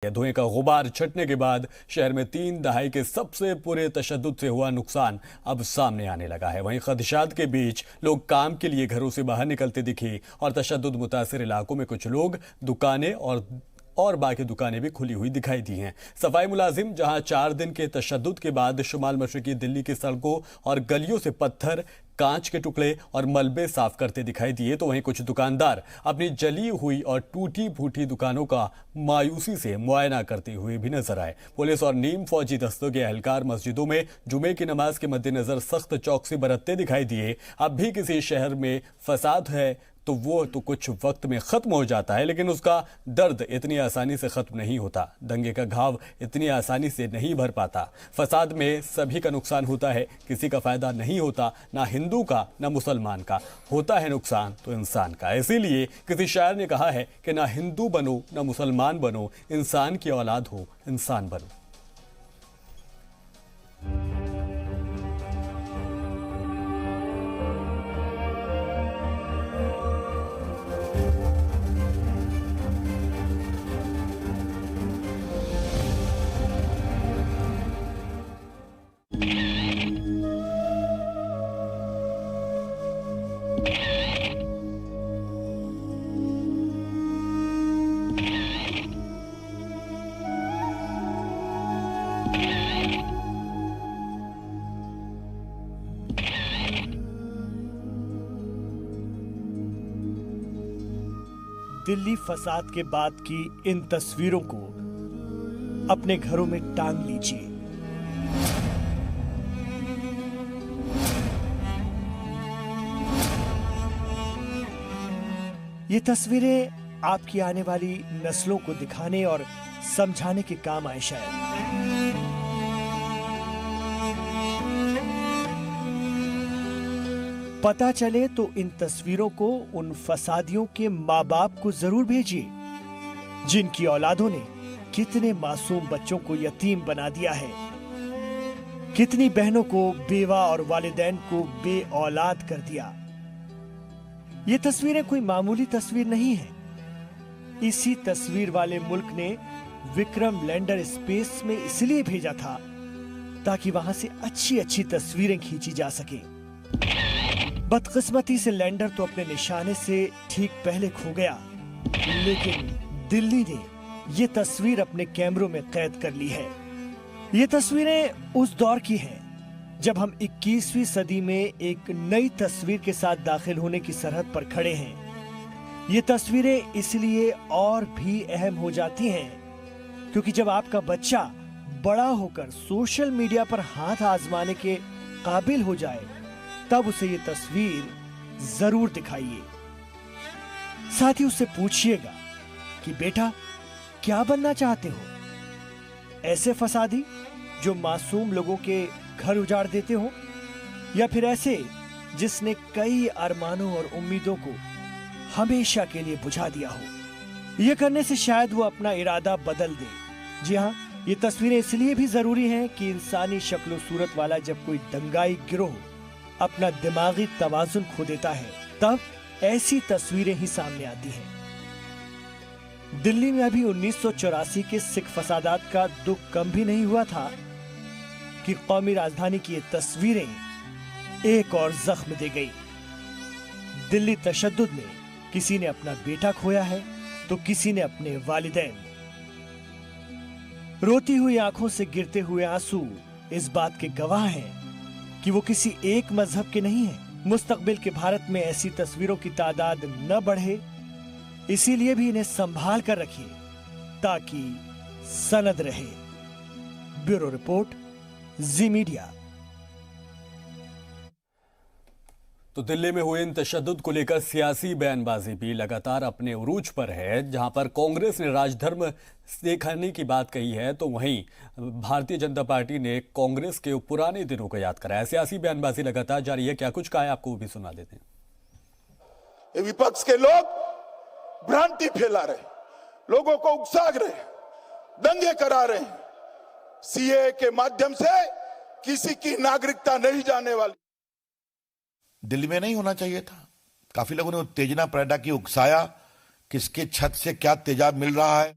धुएं का गुबार छटने के बाद शहर में 3 दहाई के सबसे बुरे तशद्दुद से हुआ नुकसान अब सामने आने लगा है। वहीं खदशात के बीच लोग काम के लिए घरों से बाहर निकलते दिखे और तशद्दुद मुतासिर इलाकों में कुछ लोग दुकानें और बाकी दुकानें भी खुली हुई दिखाई दी हैं। सफाई मुलाजिम जहां 4 दिन के तशद्दुद के बाद शुमाल मशरकी दिल्ली की सड़कों और गलियों से पत्थर, कांच के टुकड़े और मलबे साफ करते दिखाई दिए, तो वहीं कुछ दुकानदार अपनी जली हुई और टूटी फूटी दुकानों का मायूसी से मुआयना करते हुए भी नजर आए। पुलिस और नीम फौजी दस्तों के एहलकार मस्जिदों में जुमे की नमाज के मद्देनजर सख्त चौकसी बरतते दिखाई दिए। अब भी किसी शहर में फसाद है तो वो तो कुछ वक्त में खत्म हो जाता है, लेकिन उसका दर्द इतनी आसानी से खत्म नहीं होता। दंगे का घाव इतनी आसानी से नहीं भर पाता। फसाद में सभी का नुकसान होता है, किसी का फायदा नहीं होता, ना हिंदू का ना मुसलमान का। होता है नुकसान तो इंसान का। इसीलिए किसी शायर ने कहा है कि ना हिंदू बनो ना मुसलमान बनो, इंसान की औलाद हो इंसान बनो। दिल्ली फसाद के बाद की इन तस्वीरों को अपने घरों में टांग लीजिए। ये तस्वीरें आपकी आने वाली नस्लों को दिखाने और समझाने के काम आए शायद। पता चले तो इन तस्वीरों को उन फसादियों के माँ बाप को जरूर भेजिए जिनकी औलादों ने कितने मासूम बच्चों को यतीम बना दिया है, कितनी बहनों को बेवा और वालिदैन को बे औलाद कर दिया। ये तस्वीरें कोई मामूली तस्वीर नहीं है। इसी तस्वीर वाले मुल्क ने विक्रम लैंडर स्पेस में इसलिए भेजा था ताकि वहां से अच्छी अच्छी तस्वीरें खींची जा सके। बदकिस्मती से लैंडर तो अपने निशाने से ठीक पहले खो गया, लेकिन दिल्ली ने ये तस्वीर अपने कैमरों में कैद कर ली है। ये तस्वीरें उस दौर की हैं जब हम 21वीं सदी में एक नई तस्वीर के साथ दाखिल होने की सरहद पर खड़े हैं। ये तस्वीरें इसलिए और भी अहम हो जाती हैं क्योंकि जब आपका बच्चा बड़ा होकर सोशल मीडिया पर हाथ आजमाने के काबिल हो जाए तब उसे ये तस्वीर जरूर दिखाइए। साथ ही उससे पूछिएगा कि बेटा क्या बनना चाहते हो? ऐसे फसादी जो मासूम लोगों के घर उजाड़ देते हो, या फिर ऐसे जिसने कई अरमानों और उम्मीदों को हमेशा के लिए बुझा दिया हो? यह करने से शायद वो अपना इरादा बदल दे। जी हाँ, ये तस्वीरें इसलिए भी जरूरी हैं कि इंसानी शक्ल सूरत वाला जब कोई दंगाई गिरोह अपना दिमागी तवाजुन खो देता है तब ऐसी तस्वीरें ही सामने आती हैं। दिल्ली में अभी 1984 के सिख फसादात का दुख कम भी नहीं हुआ था कि कौमी राजधानी की ये तस्वीरें एक और जख्म दे गई। दिल्ली तशद्दुद में किसी ने अपना बेटा खोया है तो किसी ने अपने वालिदैन। रोती हुई आंखों से गिरते हुए आंसू इस बात के गवाह हैं कि वो किसी एक मजहब के नहीं हैं। मुस्तकबिल के भारत में ऐसी तस्वीरों की तादाद न बढ़े, इसीलिए भी इन्हें संभाल कर रखिए ताकि सनद रहे। ब्यूरो रिपोर्ट, जी मीडिया। तो दिल्ली में हुए इन तशद्दुद को लेकर सियासी बयानबाजी भी लगातार अपने उरूज पर है। जहां पर कांग्रेस ने राजधर्म दिखाने की बात कही है तो वहीं भारतीय जनता पार्टी ने कांग्रेस के पुराने दिनों को याद कराया। सियासी बयानबाजी लगातार जारी है। क्या कुछ कहा है आपको वो भी सुना देते हैं। विपक्ष के लोग भ्रांति फैला रहे, लोगों को उकसा रहे, दंगे करा रहे। सीए के माध्यम से किसी की नागरिकता नहीं जाने वाली। दिल्ली में नहीं होना चाहिए था। काफी लोगों ने उत्तेजना पैदा की, उकसाया, किसके छत से क्या तेजाब मिल रहा है।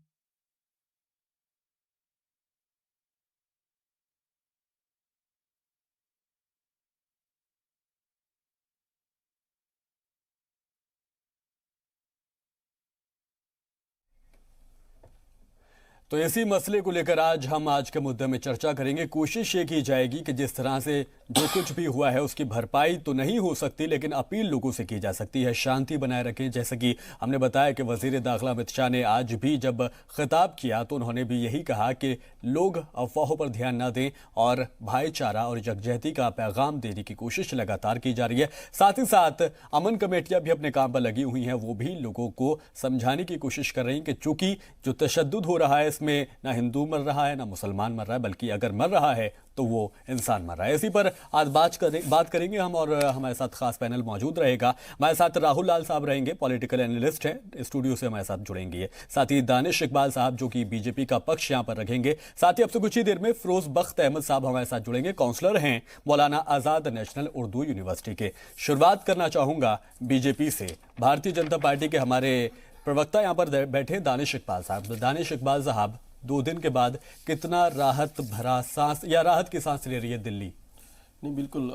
तो इसी मसले को लेकर आज के मुद्दे में चर्चा करेंगे। कोशिश ये की जाएगी कि जिस तरह से जो कुछ भी हुआ है उसकी भरपाई तो नहीं हो सकती, लेकिन अपील लोगों से की जा सकती है, शांति बनाए रखें। जैसे कि हमने बताया कि वजीर दाखिला अमित शाह ने आज भी जब खिताब किया तो उन्होंने भी यही कहा कि लोग अफवाहों पर ध्यान न दें और भाईचारा और यकजहती का पैगाम देने की कोशिश लगातार की जा रही है। साथ ही साथ अमन कमेटियां भी अपने काम पर लगी हुई हैं, वो भी लोगों को समझाने की कोशिश कर रही हैं कि चूंकि जो तशद्दुद हो रहा है इसमें ना हिंदू मर रहा है ना मुसलमान मर रहा है, बल्कि अगर मर रहा है तो वो इंसान मर रहा है। इसी पर आज बात करेंगे हम, और हमारे साथ खास पैनल मौजूद रहेगा। हमारे साथ राहुल लाल साहब रहेंगे, पॉलिटिकल एनालिस्ट हैं, स्टूडियो से हमारे साथ जुड़ेंगे। साथ ही दानिश इकबाल साहब जो कि बीजेपी का पक्ष यहां पर रखेंगे। साथ ही अब से कुछ ही देर में फिरोज बख्त अहमद साहब हमारे साथ जुड़ेंगे, काउंसलर हैं मौलाना आजाद नेशनल उर्दू यूनिवर्सिटी के। शुरुआत करना चाहूंगा बीजेपी से। भारतीय जनता पार्टी के हमारे प्रवक्ता यहां पर बैठे दानिश इकबाल साहब। दानिश इकबाल साहब, 2 दिन के बाद कितना राहत भरा सांस या राहत की सांस ले रही है दिल्ली? नहीं, बिल्कुल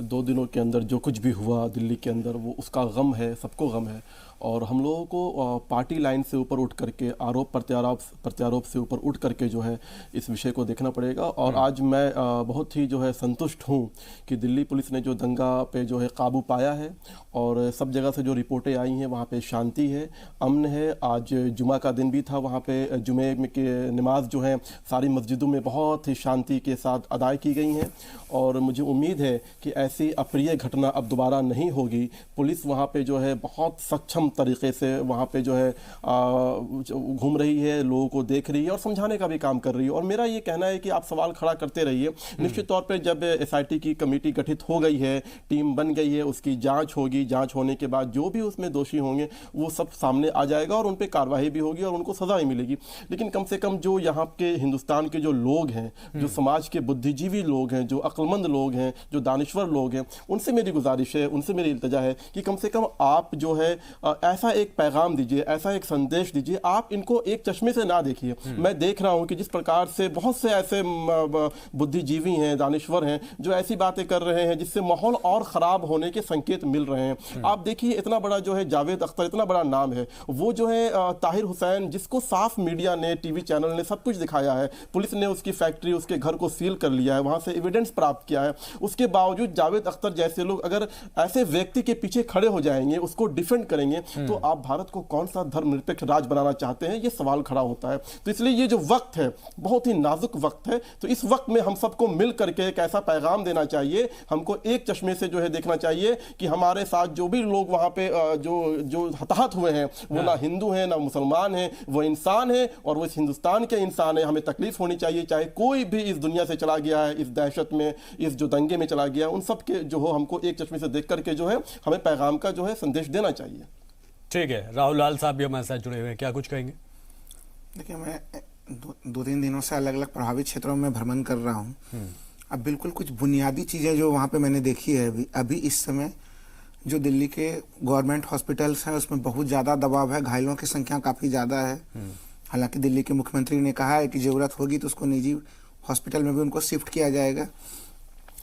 2 दिनों के अंदर जो कुछ भी हुआ दिल्ली के अंदर वो उसका गम है, सबको गम है। और हम लोगों को पार्टी लाइन से ऊपर उठ करके, आरोप प्रत्यारोप से ऊपर उठ करके जो है इस विषय को देखना पड़ेगा। और आज मैं बहुत ही जो है संतुष्ट हूँ कि दिल्ली पुलिस ने जो दंगा पे जो है काबू पाया है, और सब जगह से जो रिपोर्टें आई हैं वहाँ पे शांति है, अमन है। आज जुमा का दिन भी था, वहाँ पे जुमे के नमाज जो है सारी मस्जिदों में बहुत ही शांति के साथ अदा की गई हैं। और मुझे उम्मीद है कि ऐसी अप्रिय घटना अब दोबारा नहीं होगी। पुलिस वहाँ पे जो है बहुत सक्षम तरीके से वहाँ पे जो है घूम रही है, लोगों को देख रही है और समझाने का भी काम कर रही है। और मेरा ये कहना है कि आप सवाल खड़ा करते रहिए। निश्चित तौर पे जब SIT की कमेटी गठित हो गई है, टीम बन गई है, उसकी जांच होगी, जांच होने के बाद जो भी उसमें दोषी होंगे वो सब सामने आ जाएगा और उन पर कार्रवाई भी होगी और उनको सजा ही मिलेगी। लेकिन कम से कम जो यहाँ के हिंदुस्तान के जो लोग हैं, जो समाज के बुद्धिजीवी लोग हैं, जो अक्लमंद लोग हैं, जो दानिश्वर लोग हैं, उनसे मेरी गुजारिश है, उनसे मेरी इल्तिजा है कि कम से कम आप जो है ऐसा एक पैगाम दीजिए, ऐसा एक संदेश दीजिए। आप इनको एक चश्मे से ना देखिए। मैं देख रहा हूं कि जिस प्रकार से बहुत से ऐसे बुद्धिजीवी हैं, दानिश्वर हैं, जो ऐसी बातें कर रहे हैं जिससे माहौल और ख़राब होने के संकेत मिल रहे हैं। आप देखिए, इतना बड़ा जो है जावेद अख्तर, इतना बड़ा नाम है, वो जो है ताहिर हुसैन, जिसको साफ मीडिया ने, TV चैनल ने सब कुछ दिखाया है, पुलिस ने उसकी फैक्ट्री, उसके घर को सील कर लिया है, वहाँ से एविडेंस प्राप्त किया है। उसके बावजूद जावेद अख्तर जैसे लोग अगर ऐसे व्यक्ति के पीछे खड़े हो जाएंगे, उसको डिफेंड करेंगे, तो आप भारत को कौन सा धर्मनिरपेक्ष राज बनाना चाहते हैं, ये सवाल खड़ा होता है। तो इसलिए ये जो वक्त है बहुत ही नाजुक वक्त है। तो इस वक्त में हम सबको मिल करके एक ऐसा पैगाम देना चाहिए, हमको एक चश्मे से जो है देखना चाहिए कि हमारे साथ जो भी लोग वहां पे जो हताहत हुए हैं वो ना हिंदू हैं ना मुसलमान हैं, वो इंसान है और वो इस हिंदुस्तान के इंसान है। हमें तकलीफ होनी चाहिए, चाहे कोई भी इस दुनिया से चला गया है, इस दहशत में, इस जो दंगे में चला गया, उन सब के जो हो हमको एक चश्मे से देख करके जो है हमें पैगाम का जो है संदेश देना चाहिए। ठीक है, राहुल लाल साहब भी हमारे साथ जुड़े हुए हैं, क्या कुछ कहेंगे? देखिए, मैं 2-3 दिनों से अलग अलग प्रभावित क्षेत्रों में भ्रमण कर रहा हूँ। अब बिल्कुल कुछ बुनियादी चीज़ें जो वहाँ पे मैंने देखी है, अभी इस समय जो दिल्ली के गवर्नमेंट हॉस्पिटल्स हैं उसमें बहुत ज़्यादा दबाव है, घायलों की संख्या काफ़ी ज़्यादा है। हालांकि दिल्ली के मुख्यमंत्री ने कहा है कि ज़रूरत होगी तो उसको निजी हॉस्पिटल में भी उनको शिफ्ट किया जाएगा।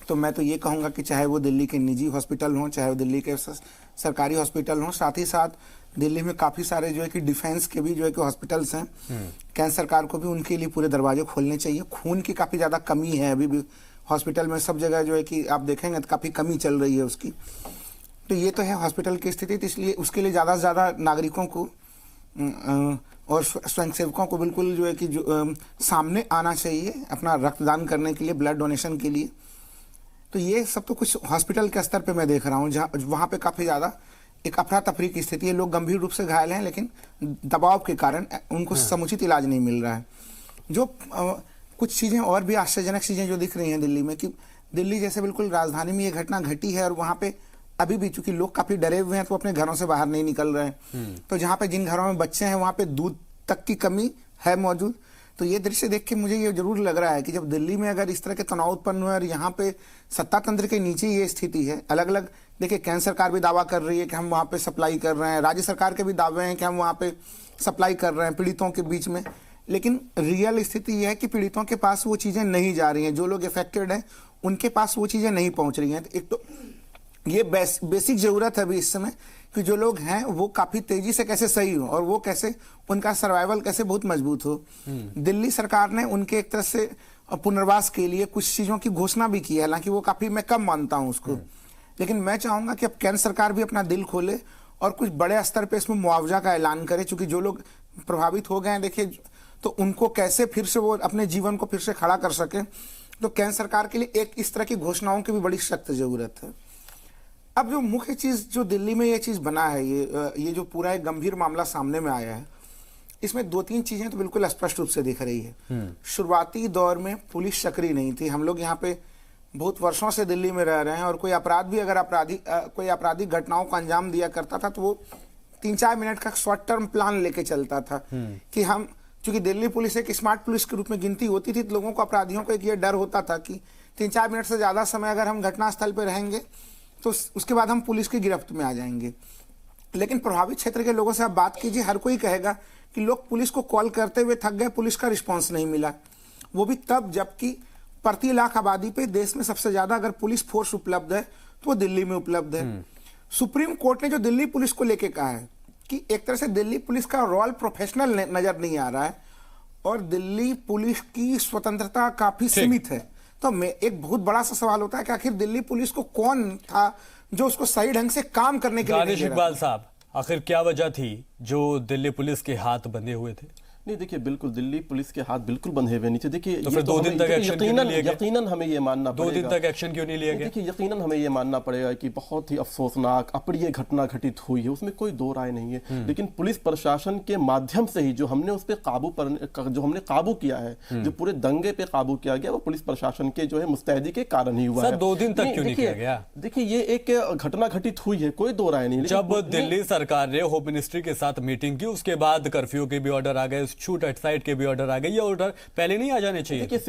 तो मैं तो ये कहूँगा कि चाहे वो दिल्ली के निजी हॉस्पिटल हों, चाहे वो दिल्ली के सरकारी हॉस्पिटल हों, साथ ही साथ दिल्ली में काफ़ी सारे जो है कि डिफेंस के भी जो है कि हॉस्पिटल्स हैं, केंद्र सरकार को भी उनके लिए पूरे दरवाजे खोलने चाहिए। खून की काफ़ी ज़्यादा कमी है अभी भी हॉस्पिटल में, सब जगह जो है कि आप देखेंगे तो काफ़ी कमी चल रही है उसकी। तो ये तो है हॉस्पिटल की स्थिति। तो इसलिए उसके लिए ज़्यादा से ज़्यादा नागरिकों को और स्वयंसेवकों को बिल्कुल जो है कि सामने आना चाहिए अपना रक्तदान करने के लिए, ब्लड डोनेशन के लिए। तो ये सब तो कुछ हॉस्पिटल के स्तर पे मैं देख रहा हूँ, जहाँ वहाँ पे काफ़ी ज़्यादा एक अफरा तफरी की स्थिति है। लोग गंभीर रूप से घायल हैं, लेकिन दबाव के कारण उनको समुचित इलाज नहीं मिल रहा है। जो कुछ चीज़ें और भी आश्चर्यजनक चीज़ें जो दिख रही हैं दिल्ली में, कि दिल्ली जैसे बिल्कुल राजधानी में ये घटना घटी है और वहाँ पे अभी भी चूंकि लोग काफ़ी डरे हुए हैं तो अपने घरों से बाहर नहीं निकल रहे हैं। तो जहाँ पे जिन घरों में बच्चे हैं वहाँ पे दूध तक की कमी है मौजूद। तो ये दृश्य देख के मुझे ये जरूर लग रहा है कि जब दिल्ली में अगर इस तरह के तनाव उत्पन्न हुए और यहाँ पे सत्ता तंत्र के नीचे ये स्थिति है, अलग अलग देखिए केंद्र सरकार भी दावा कर रही है कि हम वहाँ पे सप्लाई कर रहे हैं, राज्य सरकार के भी दावे हैं कि हम वहाँ पे सप्लाई कर रहे हैं पीड़ितों के बीच में, लेकिन रियल स्थिति यह है कि पीड़ितों के पास वो चीज़ें नहीं जा रही हैं। जो लोग इफेक्टेड हैं उनके पास वो चीज़ें नहीं पहुँच रही हैं। एक तो ये बेसिक जरूरत है अभी इस समय कि जो लोग हैं वो काफी तेजी से कैसे सही हो और वो कैसे उनका सर्वाइवल कैसे बहुत मजबूत हो। दिल्ली सरकार ने उनके एक तरह से पुनर्वास के लिए कुछ चीजों की घोषणा भी की है, हालांकि वो काफी मैं कम मानता हूं उसको, लेकिन मैं चाहूंगा कि अब केंद्र सरकार भी अपना दिल खोले और कुछ बड़े स्तर पे इसमें मुआवजा का ऐलान करे, क्योंकि जो लोग प्रभावित हो गए हैं देखिए तो उनको कैसे फिर से वो अपने जीवन को फिर से खड़ा कर सके। तो केंद्र सरकार के लिए एक इस तरह की घोषणाओं की भी बड़ी सख्त जरूरत है। अब जो मुख्य चीज जो दिल्ली में ये चीज बना है, ये जो पूरा एक गंभीर मामला सामने में आया है, इसमें 2-3 चीजें तो बिल्कुल स्पष्ट रूप से दिख रही है। शुरुआती दौर में पुलिस सक्रिय नहीं थी। हम लोग यहाँ पे बहुत वर्षों से दिल्ली में रह रहे हैं और कोई अपराध भी अगर कोई आपराधिक घटनाओं को अंजाम दिया करता था तो वो 3-4 मिनट का शॉर्ट टर्म प्लान लेके चलता था कि हम, क्योंकि दिल्ली पुलिस एक स्मार्ट पुलिस के रूप में गिनती होती थी, तो लोगों को, अपराधियों को एक ये डर होता था कि 3-4 मिनट से ज्यादा समय अगर हम घटनास्थल पर रहेंगे तो उसके बाद हम पुलिस की गिरफ्त में आ जाएंगे। लेकिन प्रभावित क्षेत्र के लोगों से आप बात कीजिए, हर कोई कहेगा कि लोग पुलिस को कॉल करते हुए थक गए, पुलिस का रिस्पांस नहीं मिला। वो भी तब जबकि प्रति लाख आबादी पे देश में सबसे ज्यादा अगर पुलिस फोर्स उपलब्ध है तो वो दिल्ली में उपलब्ध है। सुप्रीम कोर्ट ने जो दिल्ली पुलिस को लेके कहा है कि एक तरह से दिल्ली पुलिस का रोल प्रोफेशनल नजर नहीं आ रहा है और दिल्ली पुलिस की स्वतंत्रता काफी सीमित है, तो मैं एक बहुत बड़ा सा सवाल होता है कि आखिर दिल्ली पुलिस को कौन था जो उसको सही ढंग से काम करने के लिए नहीं दे रहा। इकबाल साहब, आखिर क्या वजह थी जो दिल्ली पुलिस के हाथ बंधे हुए थे? नहीं देखिए, बिल्कुल दिल्ली पुलिस के हाथ बिल्कुल बंधे हुए नहीं थे। देखिए तो फिर 2 दिन तक एक्शन क्यों नहीं लिया गया? यकीनन हमें ये मानना पड़ेगा 2 दिन तक एक्शन क्यों नहीं लिया गया? देखिए यकीनन हमें ये मानना पड़ेगा कि बहुत ही अफसोसनाक अप्रिय घटना घटित हुई है, उसमें कोई दो राय नहीं है। लेकिन पुलिस प्रशासन के माध्यम से ही जो हमने उस पर जो हमने काबू किया है, जो पूरे दंगे पे काबू किया गया, वो पुलिस प्रशासन के जो है मुस्तैदी के कारण ही हुआ है। 2 दिन तक क्यों नहीं किया गया? देखिए ये एक घटना घटित हुई है, कोई दो राय नहीं। जब दिल्ली सरकार ने होम मिनिस्ट्री के साथ मीटिंग की, उसके बाद कर्फ्यू के भी ऑर्डर आ गए, शूट एट साइट के भी ऑर्डर आ गए, ये ऑर्डर पहले नहीं आ जाने चाहिए? देखिए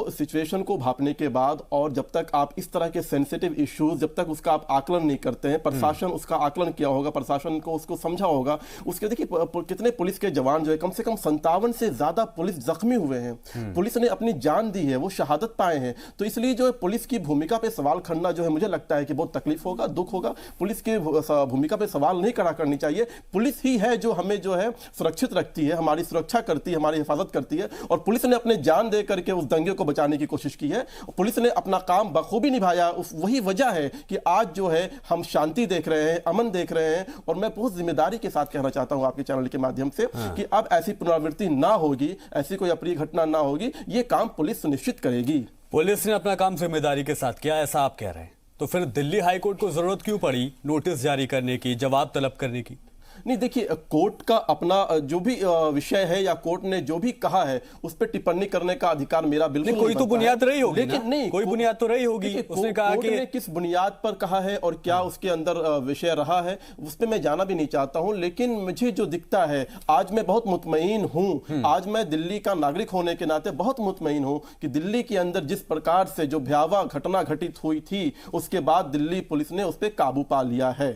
सिचुएशन को भांपने के बाद और जब तक आप इस तरह के सेंसिटिव इश्यूज, जब तक उसका आप आकलन नहीं करते हैं, प्रशासन उसका आकलन किया होगा, प्रशासन को उसको समझा होगा, उसके देखिए कितने पुलिस के जवान जो है, कम से कम 57 से ज्यादा पुलिस जख्मी हुए हैं, पुलिस ने अपनी जान दी है, वो शहादत पाए हैं। तो इसलिए जो पुलिस की भूमिका पे सवाल खड़ना जो है, मुझे लगता है कि बहुत तकलीफ होगा, दुख होगा। पुलिस की भूमिका पे सवाल नहीं खड़ा करनी चाहिए। पुलिस ही है जो हमें जो है सुरक्षित रखती है, हमारी सुरक्षा करती है, हमारी हिफाजत करती है, और पुलिस ने अपने जान दे करके उस दंगे को बचाने की कोशिश की है। पुलिस ने अपना काम बखूबी निभाया। वही वजह है कि आज जो है हम शांति देख रहे हैं, अमन देख रहे हैं। और मैं बहुत जिम्मेदारी के साथ कहना चाहता हूं आपके चैनल के माध्यम से कि अब ऐसी पुनरावृत्ति ना होगी, ऐसी कोई अप्रिय घटना ना होगी, ये काम पुलिस सुनिश्चित करेगी। पुलिस ने अपना काम जिम्मेदारी के साथ किया, ऐसा आप कह रहे हैं, तो फिर दिल्ली हाईकोर्ट को जरूरत क्यों पड़ी नोटिस जारी करने की, जवाब तलब करने की? नहीं देखिए, कोर्ट का अपना जो भी विषय है या कोर्ट ने जो भी कहा है उस पर टिप्पणी करने का अधिकार मेरा बिल्कुल नहीं। कोई तो बुनियाद रही होगी, लेकिन नहीं कोई बुनियाद तो रही होगी। उसने कहा कि किस बुनियाद पर कहा है और क्या उसके अंदर विषय रहा है, उस पर मैं जाना भी नहीं चाहता हूं। लेकिन मुझे जो दिखता है, आज मैं बहुत मुतमईन हूं, आज मैं दिल्ली का नागरिक होने के नाते बहुत मुतमईन हूं कि दिल्ली के अंदर जिस प्रकार से जो भयावह घटना घटित हुई थी, उसके बाद दिल्ली पुलिस ने उस पर काबू पा लिया है।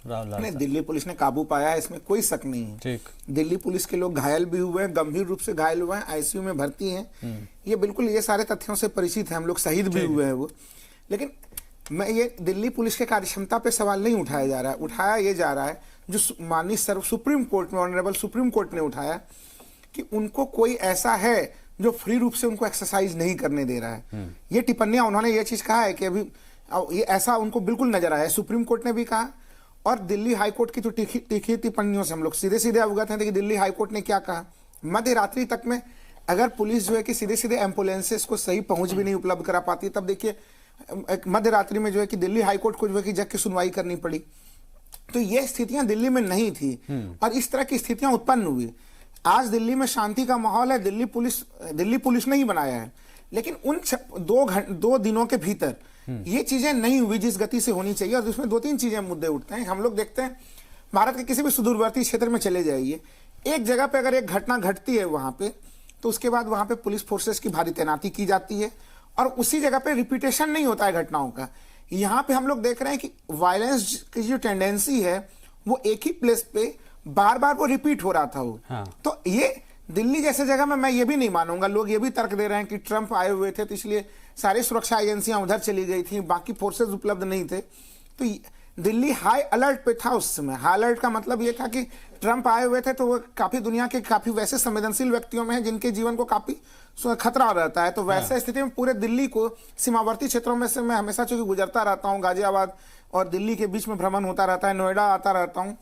नहीं, दिल्ली पुलिस ने काबू पाया है, इसमें कोई शक नहीं है। ठीक। दिल्ली पुलिस के लोग घायल भी हुए हैं, गंभीर रूप से घायल हुए हैं, आईसीयू में भर्ती हैं। ये बिल्कुल, ये सारे तथ्यों से परिचित हैं हम लोग, शहीद भी हुए हैं वो। लेकिन मैं ये दिल्ली पुलिस के कार्यक्षमता पे सवाल नहीं उठाया जा रहा है, उठाया ये जा रहा है जो माननीय सुप्रीम कोर्ट में, ऑनरेबल सुप्रीम कोर्ट ने उठाया कि उनको कोई ऐसा है जो फ्री रूप से उनको एक्सरसाइज नहीं करने दे रहा है। ये टिप्पणियां उन्होंने ये चीज कहा है कि अभी ये ऐसा उनको बिल्कुल नजर आया है। सुप्रीम कोर्ट ने भी कहा और दिल्ली हाईकोर्ट की तो तीखी टिप्पणियों से हम लोग सीधे सीधे अवगत हैं कि दिल्ली हाईकोर्ट ने क्या कहा। मध्य रात्रि तक में अगर पुलिस जो है कि सीधे सीधे एम्बुलेंसेस को सही पहुंच भी नहीं उपलब्ध करा पाती, तब देखिए मध्य रात्रि में जो है कि दिल्ली हाईकोर्ट को जो है कि जग की सुनवाई करनी पड़ी। तो ये स्थितियां दिल्ली में नहीं थी और इस तरह की स्थितियां उत्पन्न हुई। आज दिल्ली में शांति का माहौल है, दिल्ली पुलिस ने ही बनाया है, लेकिन उन 2 दिनों के भीतर ये चीजें नहीं हुई जिस गति से होनी चाहिए। और उसमें 2-3 चीजें मुद्दे उठते हैं। हम लोग देखते हैं भारत के किसी भी सुदूरवर्ती क्षेत्र में चले जाइए, एक जगह पे अगर एक घटना घटती है वहां पे, तो उसके बाद वहां पे पुलिस फोर्सेस की भारी तैनाती की जाती है और उसी जगह पे रिपीटेशन नहीं होता है घटनाओं का। यहाँ पे हम लोग देख रहे हैं कि वायलेंस की जो टेंडेंसी है वो एक ही प्लेस पे बार बार वो रिपीट हो रहा था वो। हाँ। तो ये दिल्ली जैसे जगह में मैं ये भी नहीं मानूंगा, लोग ये भी तर्क दे रहे हैं कि ट्रंप आए हुए थे तो इसलिए सारी सुरक्षा एजेंसियां उधर चली गई थी, बाकी फोर्सेस उपलब्ध नहीं थे। तो दिल्ली हाई अलर्ट पे था उस समय। हाई अलर्ट का मतलब ये था कि ट्रंप आए हुए थे तो वो काफी दुनिया के काफी वैसे संवेदनशील व्यक्तियों में है जिनके जीवन को काफी खतरा रहता है। तो वैसे स्थिति में पूरे दिल्ली को, सीमावर्ती क्षेत्रों में से मैं हमेशा चूंकि गुजरता रहता हूँ, गाजियाबाद और दिल्ली के बीच में भ्रमण होता रहता है, नोएडा आता रहता हूँ,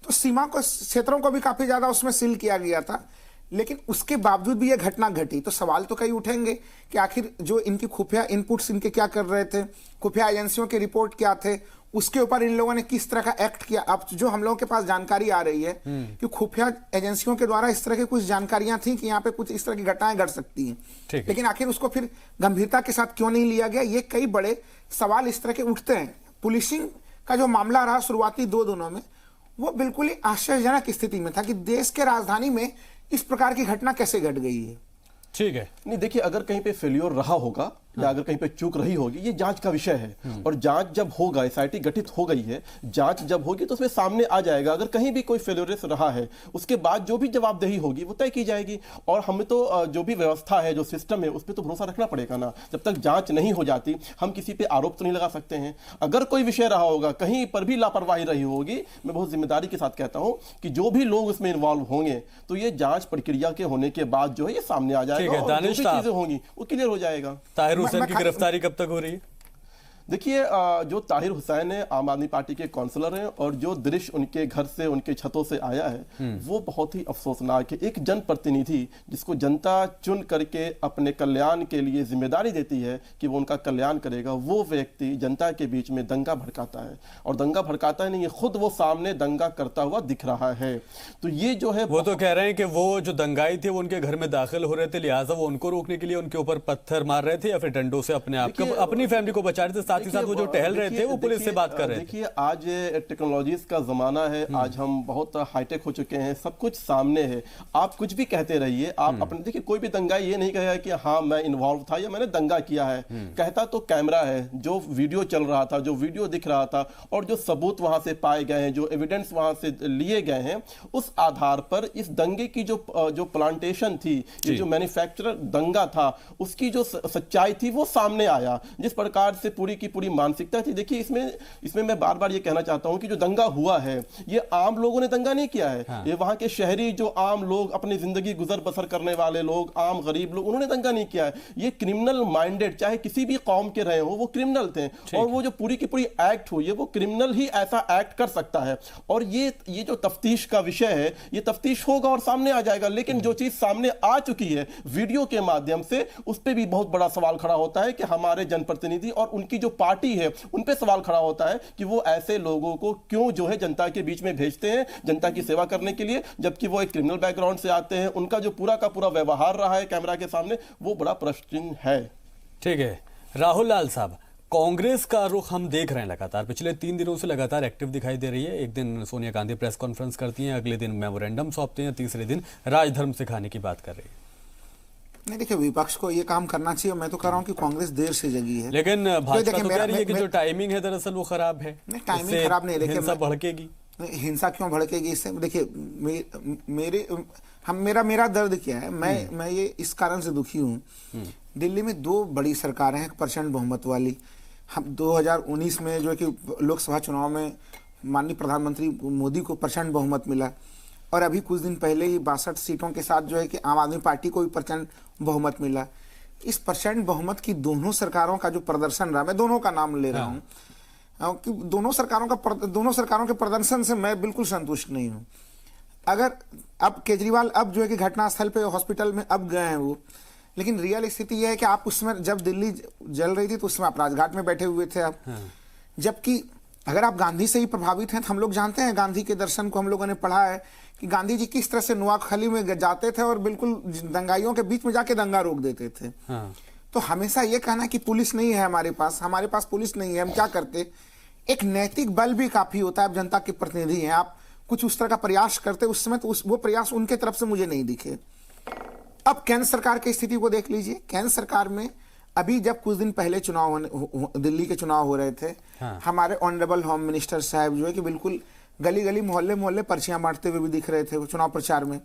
तो सीमा को क्षेत्रों को भी काफी ज्यादा उसमें सील किया गया था। लेकिन उसके बावजूद भी यह घटना घटी तो सवाल तो कई उठेंगे कि आखिर जो इनकी खुफिया इनपुट्स इनके क्या कर रहे थे, खुफिया एजेंसियों के रिपोर्ट क्या थे, उसके ऊपर इन लोगों ने किस तरह का एक्ट किया। अब जो हम लोगों के पास जानकारी आ रही है कि खुफिया एजेंसियों के द्वारा इस तरह की कुछ जानकारियां थी कि यहाँ पे कुछ इस तरह की घटनाएं घट सकती हैं, लेकिन आखिर उसको फिर गंभीरता के साथ क्यों नहीं लिया गया, ये कई बड़े सवाल इस तरह के उठते हैं। पुलिसिंग का जो मामला रहा शुरुआती 2 दिनों में, वो बिल्कुल ही आश्चर्यजनक स्थिति में था कि देश के राजधानी में इस प्रकार की घटना कैसे घट गई है। ठीक है, नहीं देखिए, अगर कहीं पे फेल्योर रहा होगा या अगर कहीं पे चूक रही होगी, ये जांच का विषय है। और जांच जब होगा, एसआईटी गठित हो गई है, जांच जब होगी तो उसमें सामने आ जाएगा। अगर कहीं भी कोई फेल्योरस रहा है, उसके बाद जो भी जवाबदेही होगी वो तय की जाएगी। और हमें तो जो भी व्यवस्था है, जो सिस्टम है, उस पर तो भरोसा रखना पड़ेगा ना। जब तक जांच नहीं हो जाती हम किसी पे आरोप तो नहीं लगा सकते हैं। अगर कोई विषय रहा होगा, कहीं पर भी लापरवाही रही होगी, मैं बहुत जिम्मेदारी के साथ कहता हूं कि जो भी लोग उसमें इन्वॉल्व होंगे तो ये जांच प्रक्रिया के होने के बाद जो है ये सामने आ जाएगा और जो भी चीजें होंगी वो क्लियर हो जाएगा। ताहिर हुसैन की गिरफ्तारी कब तक हो रही है? देखिए, जो ताहिर हुसैन है आम आदमी पार्टी के काउंसलर हैं और जो दृश्य उनके घर से, उनके छतों से आया है वो बहुत ही अफसोसनाक है। एक जनप्रतिनिधि जिसको जनता चुन करके अपने कल्याण के लिए जिम्मेदारी देती है कि वो उनका कल्याण करेगा, वो व्यक्ति जनता के बीच में दंगा भड़काता है। और दंगा भड़काता ही नहीं है, खुद वो सामने दंगा करता हुआ दिख रहा है। तो ये जो है, वो तो कह रहे हैं कि वो जो दंगाई थे वो उनके घर में दाखिल हो रहे थे, लिहाजा वो उनको रोकने के लिए उनके ऊपर पत्थर मार रहे थे या फिर डंडों से अपने आप को, अपनी फैमिली को बचा रहे थे। साथ ही साथ वो जो टहल रहे थे वो पुलिस से बात कर रहे थे। देखिए, आज टेक्नोलॉजीज का जमाना है, आज हम बहुत हाईटेक हो चुके हैं, सब कुछ सामने है। आप कुछ भी कहते रहिए, आप अपने, देखिए कोई भी दंगाई ये नहीं कहेगा कि हाँ मैं इन्वॉल्व था या मैंने दंगा किया है। कहता तो कैमरा है, जो वीडियो चल रहा था, जो वीडियो दिख रहा था और जो सबूत वहां से पाए गए हैं, जो एविडेंस वहां से लिए गए हैं, उस आधार पर इस दंगे की जो प्लांटेशन थी, ये जो मैन्युफैक्चरर दंगा था, उसकी जो सच्चाई थी वो सामने आया। जिस प्रकार से पूरी की पूरी मानसिकता थी, देखिए इसमें मैं बार बार ये कहना चाहता हूं कि जो दंगा हुआ है ये आम लोगों ने दंगा नहीं किया है। हाँ। ये वहां के शहरी जो आम लोग, अपनी जिंदगी गुजर बसर करने वाले लोग, आम गरीब लोग, उन्होंने दंगा नहीं किया है। ये क्रिमिनल माइंडेड, चाहे किसी भी कौम के रहे हो, वो क्रिमिनल थे और वो जो पूरी की पूरी एक्ट हुई है वो क्रिमिनल ही ऐसा एक्ट कर सकता है। और ये जो तफ्तीश का विषय है, ये तफ्तीश होगा और सामने आ जाएगा। लेकिन जो चीज सामने आ चुकी है वीडियो के माध्यम से, उस पर भी बहुत बड़ा सवाल खड़ा होता है कि हमारे जनप्रतिनिधि और उनकी जो पार्टी है उन पे सवाल खड़ा होता है कि वो ऐसे लोगों को क्यों जो है जनता के बीच में भेजते हैं जनता की सेवा करने के लिए, जबकि वो एक क्रिमिनल बैकग्राउंड से आते हैं। उनका जो पूरा का पूरा व्यवहार रहा है कैमरा के सामने, वो बड़ा प्रश्न है। ठीक है, राहुल लाल साहब, कांग्रेस का रुख हम देख रहे हैं लगातार, पिछले 3 दिनों से लगातार एक्टिव दिखाई दे रही है। एक दिन सोनिया गांधी प्रेस कॉन्फ्रेंस करती हैं, अगले दिन मेमोरेंडम सौंपते हैं, तीसरे दिन राजधर्म सिखाने की बात कर रही है। नहीं, देखिए विपक्ष को ये काम करना चाहिए। मैं तो कह रहा हूँ कि कांग्रेस देर से जगी है, लेकिन भाजपा तो कह रही है कि जो टाइमिंग है दरअसल वो खराब है। नहीं, टाइमिंग खराब नहीं, लेकिन हिंसा भड़केगी। हिंसा क्यों भड़केगी? इससे देखिए मेरा दर्द क्या है। मैं ये इस कारण से दुखी हूँ। दिल्ली में 2 बड़ी सरकारें हैं प्रचंड बहुमत वाली। हम 2019 में जो है कि लोकसभा चुनाव में माननीय प्रधानमंत्री मोदी को प्रचंड बहुमत मिला और अभी कुछ दिन पहले ही 62 सीटों के साथ जो है कि आम आदमी पार्टी को भी प्रचंड बहुमत मिला। इस प्रचंड बहुमत की दोनों सरकारों का जो प्रदर्शन रहा, मैं दोनों का नाम ले रहा हूँ कि दोनों सरकारों के प्रदर्शन से मैं बिल्कुल संतुष्ट नहीं हूँ। अगर अब केजरीवाल अब जो है कि घटनास्थल पे हॉस्पिटल में अब गए हैं वो, लेकिन रियल स्थिति यह है कि आप उसमें जब दिल्ली जल रही थी तो उसमें आप राजघाट में बैठे हुए थे आप। जबकि अगर आप गांधी से ही प्रभावित हैं तो हम लोग जानते हैं, गांधी के दर्शन को हम लोगों ने पढ़ा है कि गांधी जी किस तरह से नुआखली में जाते थे और बिल्कुल दंगाइयों के बीच में जाके दंगा रोक देते थे। तो हमेशा ये कहना कि पुलिस नहीं है हमारे पास पुलिस नहीं है, हम क्या करते? एक नैतिक बल भी काफी होता है। आप जनता के प्रतिनिधि हैं, आप कुछ उस तरह का प्रयास करते उस समय, तो वो प्रयास उनके तरफ से मुझे नहीं दिखे। अब केंद्र सरकार की स्थिति को देख लीजिए। केंद्र सरकार में अभी जब कुछ दिन पहले दिल्ली के चुनाव हो रहे थे, हमारे ऑनरेबल होम मिनिस्टर साहब जो है कि बिल्कुल गली गली मोहल्ले मोहल्ले पर्चियां बांटते हुए भी दिख रहे थे चुनाव प्रचार में।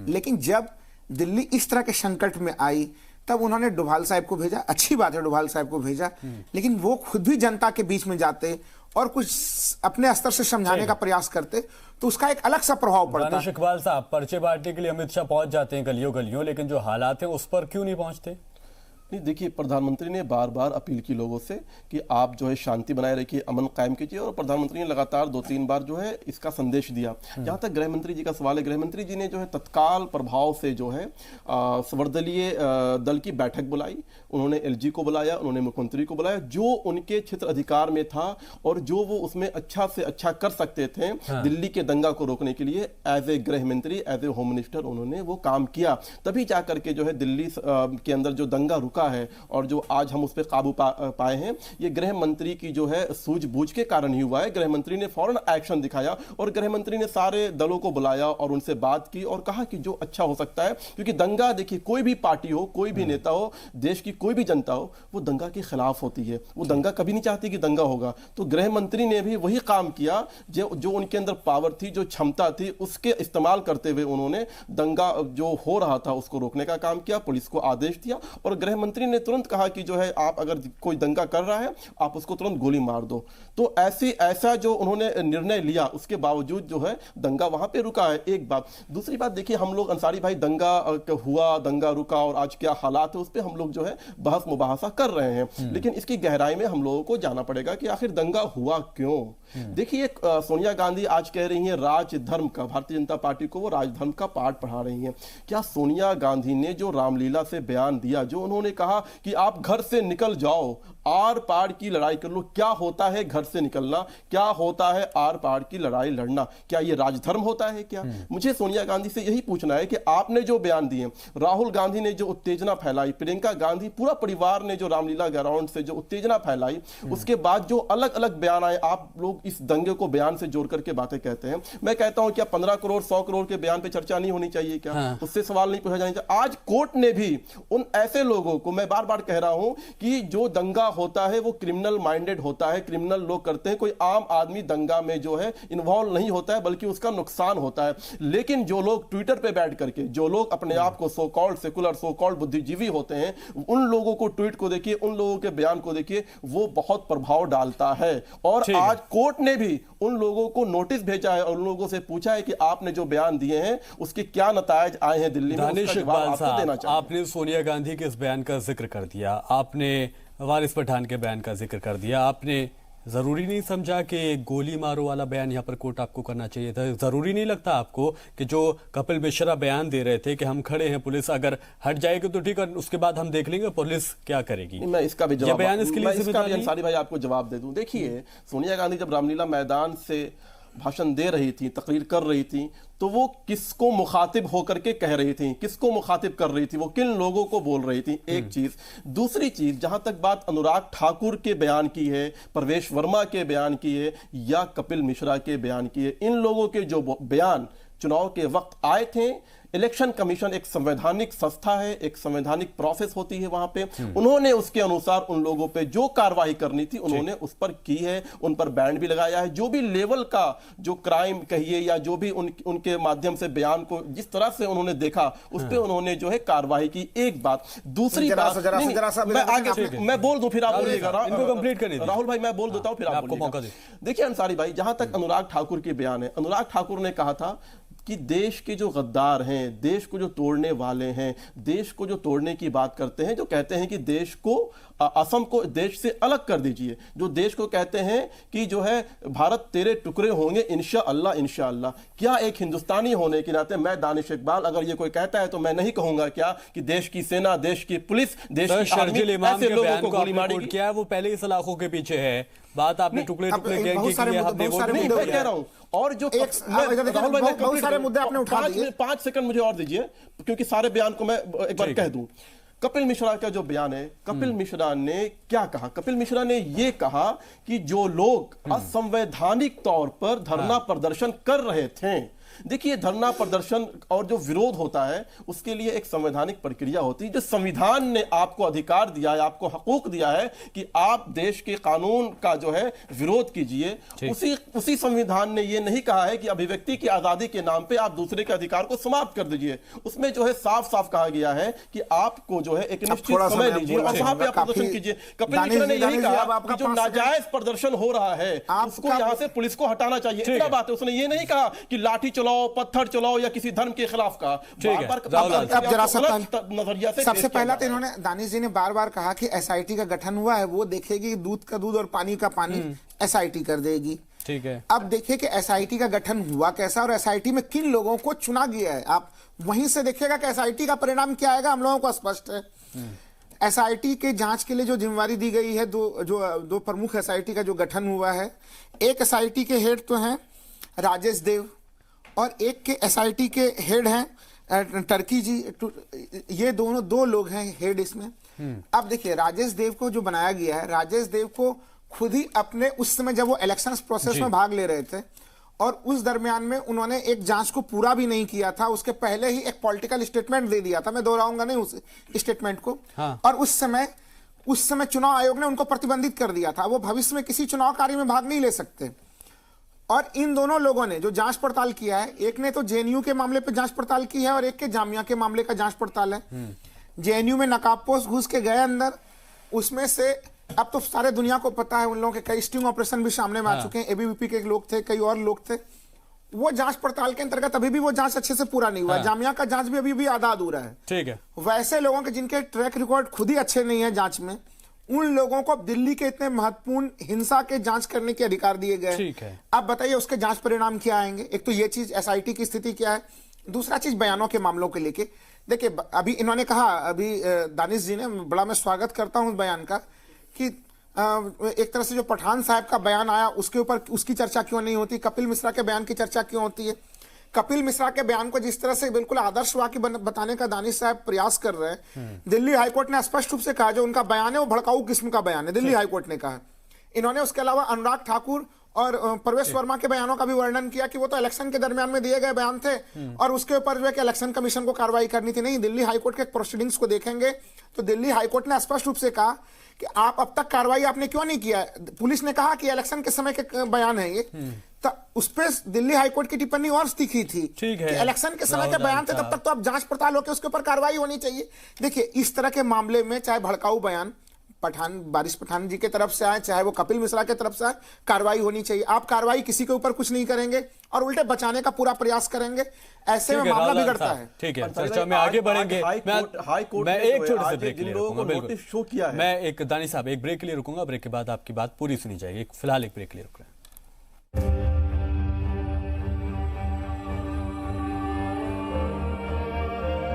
लेकिन जब दिल्ली इस तरह के संकट में आई, तब उन्होंने डोभाल साहब को भेजा। अच्छी बात है, डोभाल साहब को भेजा, लेकिन वो खुद भी जनता के बीच में जाते और कुछ अपने स्तर से समझाने का प्रयास करते तो उसका एक अलग सा प्रभाव पड़ता। दानिश इकबाल साहब, पर्चे बांटने के लिए अमित शाह पहुंच जाते हैं गलियों गलियों, लेकिन जो हालात हैं उस पर क्यों नहीं पहुंचते? नहीं, देखिए, प्रधानमंत्री ने बार बार अपील की लोगों से कि आप जो है शांति बनाए रखिए, अमन कायम कीजिए, और प्रधानमंत्री ने लगातार 2-3 बार जो है इसका संदेश दिया। जहां तक गृह मंत्री जी का सवाल है, गृह मंत्री जी ने जो है तत्काल प्रभाव से जो है सर्वदलीय दल की बैठक बुलाई। उन्होंने एलजी को बुलाया, उन्होंने मुख्यमंत्री को बुलाया, जो उनके क्षेत्र अधिकार में था और जो वो उसमें अच्छा से अच्छा कर सकते थे दिल्ली के दंगा को रोकने के लिए। एज ए गृह मंत्री, एज ए होम मिनिस्टर उन्होंने वो काम किया, तभी जाकर के जो है दिल्ली के अंदर जो दंगा रुका है और जो आज हम उस पर काबू पाए हैं, ये गृह मंत्री की जो है सूझबूझ के कारण ही हुआ है। गृह मंत्री ने फौरन एक्शन दिखाया और गृह मंत्री ने सारे दलों को बुलाया और उनसे बात की और कहा कि जो अच्छा हो सकता है, क्योंकि दंगा, देखिए, कोई भी पार्टी हो, कोई भी नेता हो, देश की कोई भी जनता हो, वो दंगा के खिलाफ होती है, वो दंगा कभी नहीं चाहती कि दंगा होगा। तो गृह मंत्री ने भी वही काम किया जो उनके अंदर पावर थी, जो क्षमता थी, उसके इस्तेमाल करते हुए उन्होंने दंगा जो हो रहा था उसको रोकने का काम किया, पुलिस को आदेश दिया और गृह मंत्री ने तुरंत कहा कि जो है आप अगर कोई दंगा कर रहा है आप उसको तुरंत गोली मार दो। तो ऐसा जो उन्होंने निर्णय लिया, उसके बावजूद जो है दंगा वहां पे रुका है। एक बात। दूसरी बात, देखिए, हम लोग अंसारी भाई, दंगा हुआ, दंगा रुका और आज क्या हालात है उस पर हम लोग जो है बहस मुबाहसा कर रहे हैं, लेकिन इसकी गहराई में हम लोगों को जाना पड़ेगा कि आखिर दंगा हुआ क्यों। देखिए, सोनिया गांधी आज कह रही हैं राजधर्म का, भारतीय जनता पार्टी को वो राजधर्म का पाठ पढ़ा रही हैं। क्या सोनिया गांधी ने जो रामलीला से बयान दिया, जो उन्होंने कहा कि आप घर से निकल जाओ, आर पार की लड़ाई कर लो, क्या होता है घर से निकलना, क्या होता है आर पार की लड़ाई लड़ना, क्या ये राजधर्म होता है क्या? मुझे सोनिया गांधी से यही पूछना है कि आपने जो बयान दिए, राहुल गांधी ने जो उत्तेजना फैलाई, प्रियंका गांधी, पूरा परिवार ने जो रामलीला ग्राउंड से जो उत्तेजना फैलाई, उसके बाद जो अलग अलग बयान आए, आप लोग इस दंगे को बयान से जोड़ करके बातें कहते हैं। मैं कहता हूं क्या 15 करोड़ 100 करोड़ के बयान पे चर्चा नहीं होनी चाहिए क्या? उससे सवाल नहीं पूछा जाना चाहिए? आज कोर्ट ने भी उन ऐसे लोगों को, मैं बार बार कह रहा हूं कि जो दंगा होता है वो क्रिमिनल माइंडेड होता है, क्रिमिनल लोग करते हैं, कोई आम आदमी दंगा में जो है इन्वॉल्व नहीं होता है, बल्कि उसका नुकसान होता है। लेकिन जो लोग ट्विटर पे बैठ करके, जो लोग अपने आप को so called secular, so called बुद्धिजीवी होते हैं, उन लोगों को ट्वीट को देखिए, उन लोगों के बयान को देखिए, वो बहुत प्रभाव डालता है। और आज कोर्ट ने भी उन लोगों को नोटिस भेजा है और उन लोगों से पूछा है कि आपने जो बयान दिए हैं उसके क्या नतायज आए हैं दिल्ली में, दानिश उसका जवाब इकबाल आपको देना साहब, चाहिए। आपने सोनिया गांधी के इस बयान का जिक्र कर दिया, आपने वारिस पठान के बयान का जिक्र कर दिया, आपने जरूरी नहीं समझा कि गोली मारो वाला बयान यहाँ पर कोर्ट आपको करना चाहिए था? जरूरी नहीं लगता आपको कि जो कपिल मिश्रा बयान दे रहे थे कि हम खड़े हैं, पुलिस अगर हट जाएगी तो ठीक है, उसके बाद हम देख लेंगे पुलिस क्या करेगी? मैं इसका भी जवाब, बयान इसके लिए अंसारी भाई आपको जवाब दे दूं। देखिए, सोनिया गांधी जब रामलीला मैदान से भाषण दे रही थी, तकरीर कर रही थी, तो वो किसको मुखातिब होकर के कह रही थी, किसको मुखातिब कर रही थी, वो किन लोगों को बोल रही थी? एक चीज। दूसरी चीज, जहां तक बात अनुराग ठाकुर के बयान की है, प्रवेश वर्मा के बयान की है या कपिल मिश्रा के बयान की है, इन लोगों के जो बयान चुनाव के वक्त आए थे, इलेक्शन कमीशन एक संवैधानिक संस्था है, एक संवैधानिक प्रोसेस होती है वहां पे, उन्होंने उसके अनुसार उन लोगों पे जो कार्रवाई करनी थी उन्होंने उस पर की है, उन पर बैंड भी लगाया है। जो भी लेवल का जो क्राइम कहिए या जो भी उनके माध्यम से बयान को जिस तरह से उन्होंने देखा, उस पर उन्होंने जो है कार्रवाई की। एक बात। दूसरी बात, मैं बोल दूं फिर आप बोलिएगा। राहुल भाई मैं बोल देता हूं फिर आपको मौका दे। देखिए अंसारी भाई, जहां तक अनुराग ठाकुर के बयान है, अनुराग ठाकुर ने कहा था कि देश के जो गद्दार हैं, देश को जो तोड़ने वाले हैं, देश को जो तोड़ने की बात करते हैं, जो कहते हैं कि देश को, असम को देश से अलग कर दीजिए, जो देश को कहते हैं कि जो है भारत तेरे टुकड़े होंगे इंशाअल्लाह इंशाअल्लाह, क्या एक हिंदुस्तानी होने के नाते मैं दानिश इकबाल, अगर ये कोई कहता है तो मैं नहीं कहूंगा क्या कि देश की सेना, देश की पुलिस, देश की आर्मी ऐसे लोगों को गोली मारेगी? क्या है वो पहले ही सलाखों के पीछे है बात, आपने टुकड़े टुकड़े कह रहा हूं। और जो राहुल भाई, बहुत सारे मुद्दे आपने उठा दिए, 5 सेकंड मुझे और दीजिए क्योंकि सारे बयान को मैं एक बार कह दूं। कपिल मिश्रा का जो बयान है, कपिल मिश्रा ने क्या कहा? कपिल मिश्रा ने यह कहा कि जो लोग असंवैधानिक तौर पर धरना प्रदर्शन कर रहे थे, देखिए, धरना प्रदर्शन और जो विरोध होता है उसके लिए एक संवैधानिक प्रक्रिया होती है। जो संविधान ने आपको अधिकार दिया है, आपको हकूक दिया है कि आप देश के कानून का जो है विरोध कीजिए, उसी संविधान ने ये नहीं कहा है कि अभिव्यक्ति की आजादी के नाम पे आप दूसरे के अधिकार को समाप्त कर दीजिए। उसमें जो है साफ साफ कहा गया है कि आपको जो है एक निश्चित समय दीजिए और वहां पे आप प्रदर्शन कीजिए। कपिल मिश्रा ने यही कहा कि जो नाजायज प्रदर्शन हो रहा है उसको यहां से पुलिस को हटाना चाहिए, इतना बात है। उसने ये नहीं कहा कि लाठी चलाओ, पत्थर चलाओ या किसी धर्म के खिलाफ कहा। नजरिया से सबसे पहला तो इन्होंने, दानिश जी ने बार बार कहा कि एसआईटी का गठन हुआ है, वो देखेगी दूध का दूध और पानी का पानी एसआईटी कर देगी। ठीक है, अब देखिए कि एसआईटी का गठन हुआ कैसा और एसआईटी में किन लोगों को चुना गया है। आप वहीं से देखिएगा कि एसआईटी का परिणाम क्या आएगा, हम लोगों को स्पष्ट है। एसआईटी के जांच के लिए जो जिम्मेवारी दी गई है, दो प्रमुख एसआईटी का जो गठन हुआ है, एक एसआईटी के हेड तो हैं राजेश देव और एक के एसआईटी के हेड हैं टर्की जी। ये दोनों दो लोग हैं हेड इसमें। अब देखिए, राजेश देव को जो बनाया गया है, राजेश देव को खुद ही अपने उस समय जब वो इलेक्शन प्रोसेस में भाग ले रहे थे और उस दरमियान में उन्होंने एक जांच को पूरा भी नहीं किया था, उसके पहले ही एक पॉलिटिकल स्टेटमेंट दे दिया था। मैं दोहराऊंगा नहीं उस स्टेटमेंट को। हाँ। और उस समय चुनाव आयोग ने उनको प्रतिबंधित कर दिया था, वो भविष्य में किसी चुनाव कार्य में भाग नहीं ले सकते। और इन दोनों लोगों ने जो जांच पड़ताल किया है, एक ने तो जेएनयू के मामले पर जांच पड़ताल की है और एक के जामिया के मामले का जांच पड़ताल है। जेएनयू में नकाबपोश घुस के गए अंदर, उसमें से अब तो सारे दुनिया को पता है, उन लोगों के कई स्टिंग ऑपरेशन भी सामने में आ चुके हैं। एबीवीपी के लोग थे, कई और लोग थे। वो जांच पड़ताल के अंतर्गत अभी भी वो जांच अच्छे से पूरा नहीं हुआ। जामिया का जांच भी अभी भी आधा अधूरा है। ठीक है, वैसे लोगों के जिनके ट्रैक रिकॉर्ड खुद ही अच्छे नहीं है जांच में, उन लोगों को दिल्ली के इतने महत्वपूर्ण हिंसा के जांच करने के अधिकार दिए गए। अब बताइए उसके जांच परिणाम क्या आएंगे। एक तो ये चीज, एसआईटी की स्थिति क्या है। दूसरा चीज, बयानों के मामलों के लेके देखिए, अभी इन्होंने कहा, अभी दानिश जी ने, बड़ा मैं स्वागत करता हूं बयान का, कि एक तरह से जो पठान साहब का बयान आया उसके ऊपर उसकी चर्चा क्यों नहीं होती, कपिल मिश्रा के बयान की चर्चा क्यों होती है। कपिल मिश्रा के बयान को जिस तरह से बिल्कुल आदर्श वाक्य बताने का दानिश साहब प्रयास कर रहे हैं, दिल्ली हाईकोर्ट ने स्पष्ट रूप से कहा जो उनका बयान है वो भड़काऊ किस्म का बयान है, दिल्ली हाईकोर्ट ने कहा। इन्होंने उसके अलावा अनुराग ठाकुर और प्रवेश वर्मा के बयानों का भी वर्णन किया कि वो तो इलेक्शन के दरमियान में दिए गए बयान थे और उसके ऊपर जो है कि इलेक्शन कमीशन को कार्रवाई करनी थी। नहीं, दिल्ली हाईकोर्ट के प्रोसीडिंग्स को देखेंगे तो दिल्ली हाईकोर्ट ने स्पष्ट रूप से कहा कि आप अब तक कार्रवाई आपने क्यों नहीं किया। पुलिस ने कहा कि इलेक्शन के समय के बयान है ये, तो उस पर दिल्ली हाईकोर्ट की टिप्पणी और तीखी थी कि इलेक्शन के समय के बयान थे, तब तक तो अब जांच पड़ताल होकर उसके ऊपर कार्रवाई होनी चाहिए। देखिए, इस तरह के मामले में चाहे भड़काऊ बयान बारिश पठान जी की तरफ से आए, चाहे वो कपिल मिश्रा की तरफ से आए, कार्रवाई होनी चाहिए। आप कार्रवाई किसी के ऊपर कुछ नहीं करेंगे और उल्टे बचाने का पूरा प्रयास करेंगे, ऐसे में मामला बिगड़ता है। ठीक है, चर्चा में आगे बढ़ेंगे। मैं एक छोटे से ब्रेक के लिए रुकूंगा। मैं एक दानिश साहब एक ब्रेक के लिए रुकूंगा, ब्रेक के बाद आपकी बात पूरी सुनी जाएगी। फिलहाल एक ब्रेक के लिए रुक रहे हैं।